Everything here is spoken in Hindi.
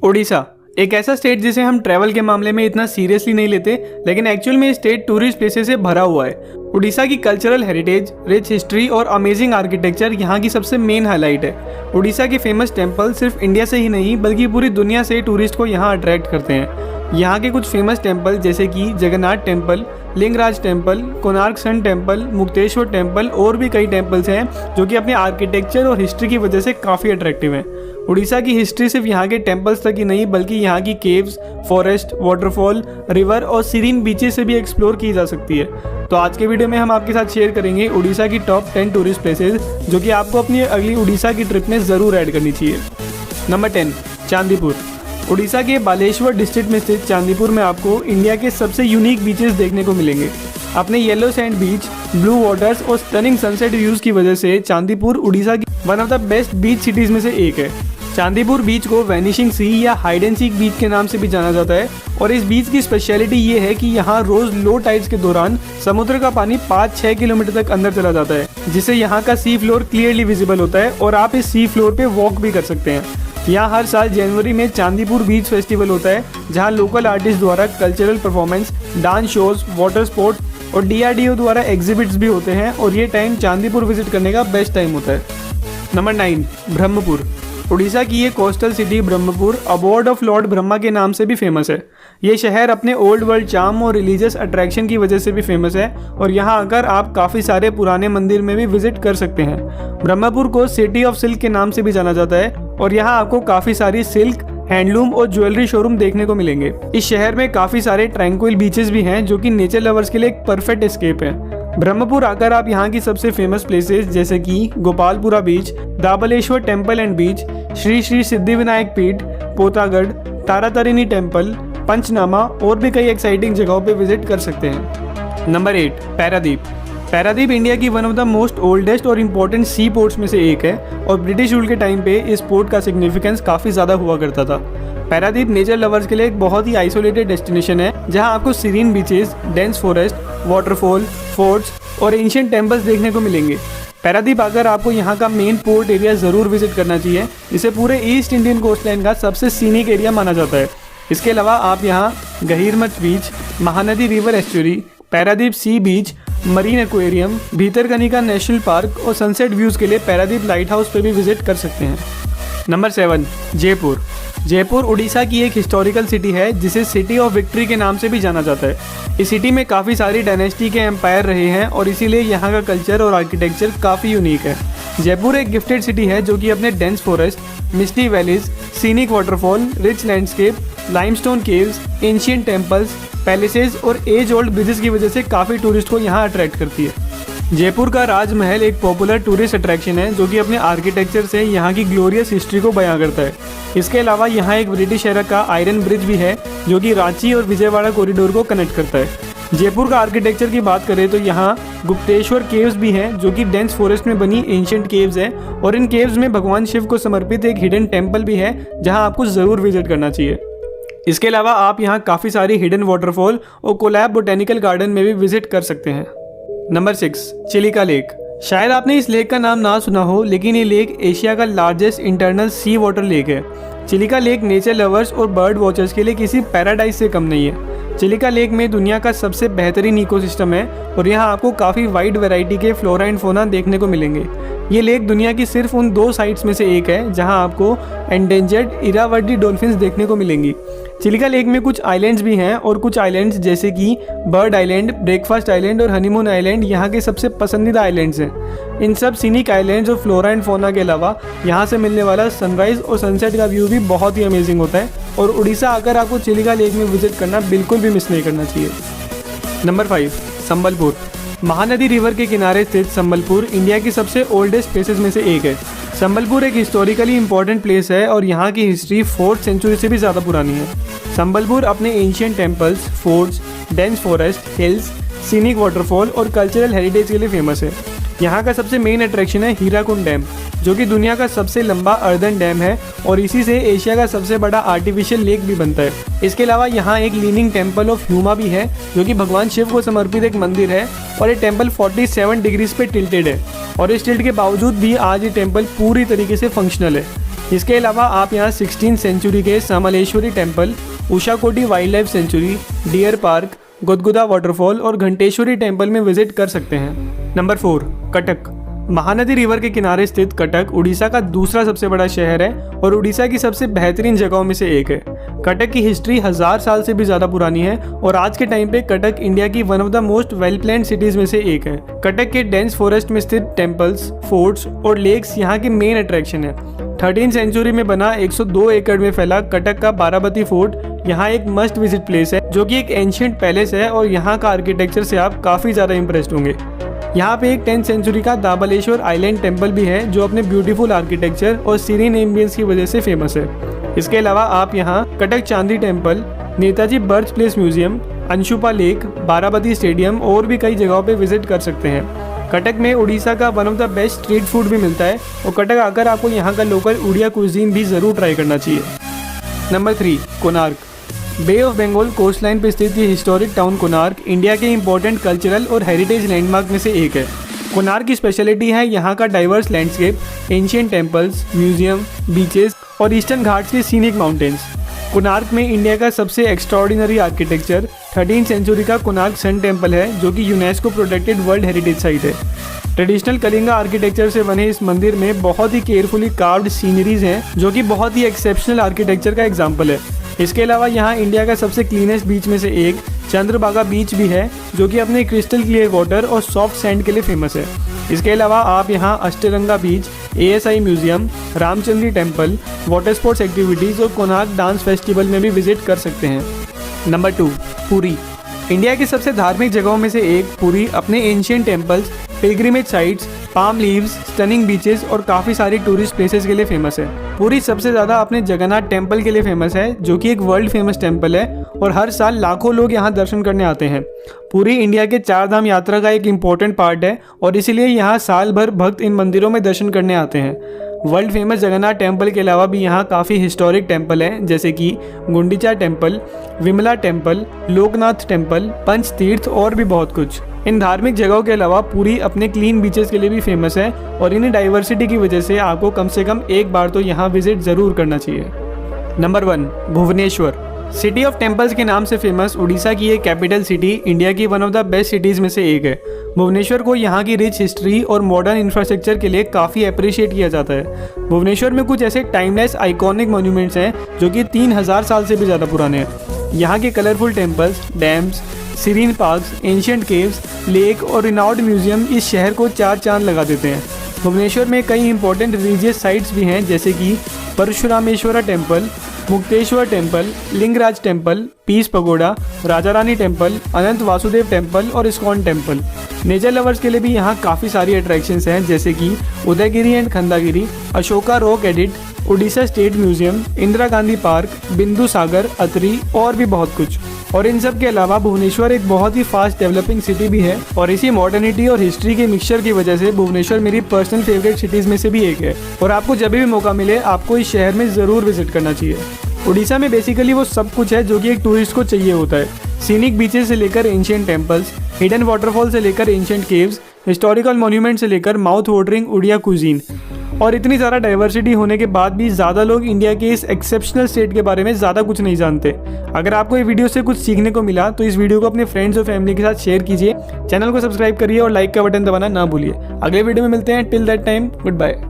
ओडिशा एक ऐसा स्टेट जिसे हम ट्रैवल के मामले में इतना सीरियसली नहीं लेते, लेकिन एक्चुअल में ये स्टेट टूरिस्ट प्लेसेस से भरा हुआ है। उड़ीसा की कल्चरल हेरिटेज, रिच हिस्ट्री और अमेजिंग आर्किटेक्चर यहाँ की सबसे मेन हाईलाइट है। उड़ीसा के फेमस टेम्पल सिर्फ इंडिया से ही नहीं बल्कि पूरी दुनिया से टूरिस्ट को यहाँ अट्रैक्ट करते हैं। यहाँ के कुछ फेमस टेम्पल जैसे कि Jagannath temple, Lingaraj temple, Konark sun temple, Mukteshwar temple और भी कई टेम्पल्स हैं जो कि अपने आर्किटेक्चर और हिस्ट्री की वजह से काफ़ी अट्रैक्टिव हैं। उड़ीसा की हिस्ट्री सिर्फ यहाँ के टेम्पल्स तक ही नहीं बल्कि यहाँ की केव्स, फॉरेस्ट, वाटरफॉल, रिवर और सीरीन बीचेस से भी एक्सप्लोर की जा सकती है। तो आज के वीडियो में हम आपके साथ शेयर करेंगे उड़ीसा की टॉप 10 टूरिस्ट प्लेसेस जो कि आपको अपनी अगली उड़ीसा की ट्रिप में ज़रूर ऐड करनी चाहिए। नंबर 10, चांदीपुर। उड़ीसा के बालेश्वर डिस्ट्रिक्ट में स्थित चांदीपुर में आपको इंडिया के सबसे यूनिक बीचेस देखने को मिलेंगे। अपने yellow sand beach, blue waters और स्टनिंग सनसेट व्यूज़ की वजह से चांदीपुर उड़ीसा की one of the best beach cities में से एक है। चांदीपुर बीच को वैनिशिंग सी या हाइड एंड सीक बीच के नाम से भी जाना जाता है और इस बीच की स्पेशलिटी ये है कि यहाँ रोज़ लो टाइड्स के दौरान समुद्र का पानी 5-6 किलोमीटर तक अंदर चला जाता है, जिससे यहाँ का सी फ्लोर क्लियरली विजिबल होता है और आप इस सी फ्लोर पे वॉक भी कर सकते हैं। यहाँ हर साल जनवरी में चांदीपुर बीच फेस्टिवल होता है जहाँ लोकल आर्टिस्ट द्वारा cultural performance, dance shows, water sports और DRDO द्वारा एग्जिबिट्स भी होते हैं और ये टाइम चांदीपुर विजिट करने का बेस्ट टाइम होता है। नंबर 9, ब्रह्मपुर। उड़ीसा की ये coastal city Brahmapur abode of lord Brahma के नाम से भी फेमस है। ये शहर अपने ओल्ड वर्ल्ड चार्म और रिलीजियस अट्रैक्शन की वजह से भी फेमस है और यहाँ आकर आप काफ़ी सारे पुराने मंदिर में भी विजिट कर सकते हैं। ब्रह्मपुर को सिटी ऑफ सिल्क के नाम से भी जाना जाता है और यहाँ आपको काफ़ी सारी सिल्क, हैंडलूम और ज्वेलरी शोरूम देखने को मिलेंगे। इस शहर में काफ़ी सारे ट्रैंक्विल बीचेस भी हैं जो कि नेचर लवर्स के लिए एक परफेक्ट एस्केप है। ब्रह्मपुर आकर आप यहाँ की सबसे फेमस प्लेसेस जैसे कि गोपालपुरा बीच, दाबलेश्वर टेम्पल एंड बीच, श्री श्री सिद्धिविनायक पीठ, पोतागढ़, तारातारिणी टेम्पल, पंचनामा और भी कई एक्साइटिंग जगहों पे विजिट कर सकते हैं। नंबर 8, पैरादीप। पैरादीप इंडिया की one of the most oldest और इम्पोर्टेंट सी पोर्ट्स में से एक है और ब्रिटिश रूल के टाइम पे इस पोर्ट का सिग्निफिकेंस काफ़ी ज़्यादा हुआ करता था। पैरादीप नेचर लवर्स के लिए एक बहुत ही आइसोलेटेड डेस्टिनेशन है जहां आपको serene beaches, dense forest, waterfall, forts और एंशिएंट टेम्पल्स देखने को मिलेंगे। पैरादीप आकर आपको यहाँ का मेन पोर्ट एरिया ज़रूर विजिट करना चाहिए। इसे पूरे ईस्ट इंडियन कोस्टलाइन का सबसे सीनिक एरिया माना जाता है। इसके अलावा आप यहाँ Gahirmatha beach, Mahanadi river estuary, Paradip sea beach, marine aquarium, Bhitarkanika national park और सनसेट व्यूज़ के लिए पैरादीप लाइट हाउस पे भी विजिट कर सकते हैं। नंबर 7, जयपुर। जयपुर उड़ीसा की एक हिस्टोरिकल सिटी है जिसे सिटी ऑफ विक्ट्री के नाम से भी जाना जाता है। इस सिटी में काफ़ी सारी डायनेस्टी के एम्पायर रहे हैं और इसीलिए यहाँ का कल्चर और आर्किटेक्चर काफ़ी यूनिक है। जयपुर एक गिफ्टेड सिटी है जो कि अपने dense forest, misty valleys, scenic waterfall, rich landscape, limestone caves, ancient temples, palaces और एज ओल्ड ब्रिजेस की वजह से काफ़ी टूरिस्ट को यहाँ अट्रैक्ट करती है। जयपुर का राजमहल एक पॉपुलर टूरिस्ट अट्रैक्शन है जो कि अपने आर्किटेक्चर से यहाँ की ग्लोरियस हिस्ट्री को बयां करता है। इसके अलावा यहाँ एक ब्रिटिश एरा का आयरन ब्रिज भी है जो कि रांची और विजयवाड़ा कॉरिडोर को कनेक्ट करता है। जयपुर का आर्किटेक्चर की बात करें तो यहाँ गुप्तेश्वर केव्स भी हैं जो कि डेंस फॉरेस्ट में बनी एंशिएंट केव्स हैं और इन केव्स में भगवान शिव को समर्पित एक हिडन टेम्पल भी है जहाँ आपको ज़रूर विजिट करना चाहिए। इसके अलावा आप यहाँ काफ़ी सारी हिडन वाटरफॉल और कोलैब बोटेनिकल गार्डन में भी विजिट कर सकते हैं। Number 6, Chilika lake. शायद आपने इस लेक का नाम ना सुना हो लेकिन ये लेक एशिया का largest internal sea water lake है। चिलिका लेक नेचर लवर्स और बर्ड वॉचर्स के लिए किसी पैराडाइज से कम नहीं है। चिलिका लेक में दुनिया का सबसे बेहतरीन इकोसिस्टम है और यहाँ आपको काफ़ी वाइड वैरायटी के फ्लोरा एंड फोना देखने को मिलेंगे। ये लेक दुनिया की सिर्फ उन 2 साइट्स में से एक है जहाँ आपको एंडेंजर्ड इरावदी डॉल्फिन्स देखने को मिलेंगी। चिलिका लेक में कुछ आइलैंड्स भी हैं और कुछ आइलैंड्स जैसे कि बर्ड आइलैंड, ब्रेकफास्ट आइलैंड और हनीमून आइलैंड यहाँ के सबसे पसंदीदा आइलैंड्स हैं। इन सब सीनिक आइलैंड्स और फ्लोरा एंड फोना के अलावा यहाँ से मिलने वाला सनराइज़ और सनसेट का व्यू भी बहुत ही अमेजिंग होता है और उड़ीसा आकर आपको चिलिका लेक में विजिट करना बिल्कुल भी मिस नहीं करना चाहिए। नंबर 5, संबलपुर। महानदी रिवर के किनारे स्थित संबलपुर इंडिया की सबसे ओल्डेस्ट प्लेसेस में से एक है। संबलपुर एक हिस्टोरिकली इंपॉर्टेंट प्लेस है और यहाँ की हिस्ट्री 4th सेंचुरी से भी ज़्यादा पुरानी है। संबलपुर अपने ancient temples, forts, dense forest, hills, scenic waterfall और कल्चरल हेरिटेज के लिए फेमस है। यहाँ का सबसे मेन अट्रैक्शन है हीराकुंड डैम जो कि दुनिया का सबसे लंबा अर्दन डैम है और इसी से एशिया का सबसे बड़ा आर्टिफिशियल लेक भी बनता है। इसके अलावा यहाँ एक लीनिंग टेम्पल ऑफ ह्यूमा भी है जो कि भगवान शिव को समर्पित एक मंदिर है और ये टेम्पल 47 डिग्रीज पे टिल्टेड है और इस टिल्ट के बावजूद भी आज ये टेम्पल पूरी तरीके से फंक्शनल है। इसके अलावा आप यहाँ 16th सेंचुरी के Samaleswari temple, Ushakothi wildlife sanctuary, deer park, Gudguda waterfall और घंटेश्वरी टेम्पल में विजिट कर सकते हैं। नंबर 4, कटक। महानदी रिवर के किनारे स्थित कटक उड़ीसा का दूसरा सबसे बड़ा शहर है और उड़ीसा की सबसे बेहतरीन जगहों में से एक है। कटक की हिस्ट्री 1000 साल से भी ज़्यादा पुरानी है और आज के टाइम पे कटक इंडिया की one of the most well planned cities में से एक है। कटक के डेंस फॉरेस्ट में स्थित टेम्पल्स, फोर्ट्स और लेक्स यहाँ के मेन अट्रैक्शन है। 13th सेंचुरी में बना 102 एकड़ में फैला कटक का बाराबती फोर्ट यहाँ एक मस्ट विजिट प्लेस है, जो कि एक एंशिएंट पैलेस है और यहाँ का आर्किटेक्चर से आप काफ़ी ज़्यादा इम्प्रेस्ड होंगे। यहाँ पे एक 10th सेंचुरी का दाबलेश्वर आइलैंड टेम्पल भी है, जो अपने ब्यूटीफुल आर्किटेक्चर और सीरीन एम्बियंस की वजह से फेमस है। इसके अलावा आप यहाँ Cuttack Chandi temple, Netaji birth place museum, Anshupa lake, Barabati stadium और भी कई जगहों पे विजिट कर सकते हैं। कटक में उड़ीसा का one of the best street food भी मिलता है और कटक आकर आपको यहाँ का लोकल उड़िया कुजीन भी ज़रूर ट्राई करना चाहिए। Number 3, Konark. Bay of Bengal coast line पर स्थित ये हिस्टोरिक टाउन कोणार्क इंडिया के इंपॉर्टेंट कल्चरल और हेरिटेज लैंडमार्क में से एक है। कोणार्क की स्पेशलिटी है यहाँ का diverse landscape, ancient temples, museum, beaches और ईस्टर्न घाट्स के सीनिक माउंटेन्स। कोणार्क में इंडिया का सबसे एक्स्ट्राऑर्डिनरी आर्किटेक्चर 13th सेंचुरी का कोणार्क सन टेम्पल है, जो कि UNESCO protected world heritage site है। ट्रेडिशनल कलिंगा आर्किटेक्चर से बने इस मंदिर में बहुत ही केयरफुली कार्व्ड सीनरीज हैं, जो कि बहुत ही एक्सेप्शनल आर्किटेक्चर का एग्जाम्पल है। इसके अलावा यहाँ इंडिया का सबसे क्लीनेस्ट बीच में से एक चंद्रभागा बीच भी है, जो कि अपने क्रिस्टल क्लियर वाटर और सॉफ्ट सैंड के लिए फेमस है। इसके अलावा आप यहाँ Astaranga beach, ASI museum, Ramchandi temple, water sports activities और कोणार्क डांस फेस्टिवल में भी विजिट कर सकते हैं। नंबर 2, पुरी। इंडिया की सबसे धार्मिक जगहों में से एक पुरी अपने ancient temples, pilgrimage sites, palm leaves, stunning beaches और काफ़ी सारी टूरिस्ट प्लेसेस के लिए फेमस है। पुरी सबसे ज़्यादा अपने जगन्नाथ टेम्पल के लिए फेमस है, जो कि एक वर्ल्ड फेमस टेम्पल है और हर साल लाखों लोग यहाँ दर्शन करने आते हैं। पुरी इंडिया के 4 धाम यात्रा का एक इम्पॉर्टेंट पार्ट है और इसीलिए यहाँ साल भर भक्त इन मंदिरों में दर्शन करने आते हैं। वर्ल्ड फेमस जगन्नाथ टेम्पल के अलावा भी यहाँ काफ़ी हिस्टोरिक टेम्पल हैं, जैसे कि Gundicha temple, Vimala temple, Loknath temple, Panch Tirtha और भी बहुत कुछ। इन धार्मिक जगहों के अलावा पुरी अपने क्लीन बीचेस के लिए भी फेमस है और इन्हें डाइवर्सिटी की वजह से आपको कम से कम एक बार तो यहाँ विजिट ज़रूर करना चाहिए। Number 1, Bhubaneswar. City of temples के नाम से फेमस उड़ीसा की ये कैपिटल सिटी इंडिया की one of the best cities में से एक है। भुवनेश्वर को यहाँ की रिच हिस्ट्री और मॉडर्न इंफ्रास्ट्रक्चर के लिए काफ़ी अप्रिशिएट किया जाता है। भुवनेश्वर में कुछ ऐसे टाइमलेस आइकॉनिक मॉन्यूमेंट्स हैं जो कि 3000 साल से भी ज़्यादा पुराने हैं। यहाँ के colourful temples, dams, serene parks, ancient caves, lake और रिनाउंड म्यूजियम इस शहर को 4 चांद लगा देते हैं। भुवनेश्वर में कई इंपॉर्टेंट रिलीजियस साइट्स भी हैं, जैसे कि Parashurameswara temple, Mukteshwar temple, Lingaraj temple, peace pagoda, Raja Rani temple, Ananta Vasudev temple और इस्कॉन टेम्पल। नेचर लवर्स के लिए भी यहाँ काफ़ी सारी अट्रैक्शंस हैं, जैसे कि उदयगिरी एंड खंडागिरी, अशोका रॉक एडिट, Orissa state museum, Indira Gandhi park, Bindu Sagar, Atri और भी बहुत कुछ। और इन सब के अलावा भुवनेश्वर एक बहुत ही फास्ट डेवलपिंग सिटी भी है और इसी मॉडर्निटी और हिस्ट्री के मिक्सचर की वजह से भुवनेश्वर मेरी पर्सनल फेवरेट सिटीज़ में से भी एक है और आपको जब भी मौका मिले आपको इस शहर में ज़रूर विजिट करना चाहिए। उड़ीसा में बेसिकली वो सब कुछ है जो कि एक टूरिस्ट को चाहिए होता है। सीनिक बीचेस से लेकर एंशिएंट टेम्पल्स, हिडन वाटरफॉल से लेकर एंशिएंट केव्स, हिस्टोरिकल मॉन्यूमेंट से लेकर माउथ वाटरिंग उड़िया कुजीन। और इतनी ज़्यादा डाइवर्सिटी होने के बाद भी ज़्यादा लोग इंडिया के इस एक्सेप्शनल स्टेट के बारे में ज़्यादा कुछ नहीं जानते। अगर आपको ये वीडियो से कुछ सीखने को मिला तो इस वीडियो को अपने फ्रेंड्स और फैमिली के साथ शेयर कीजिए, चैनल को सब्सक्राइब करिए और लाइक का बटन दबाना ना भूलिए। अगले वीडियो में मिलते हैं। Till that time, good bye.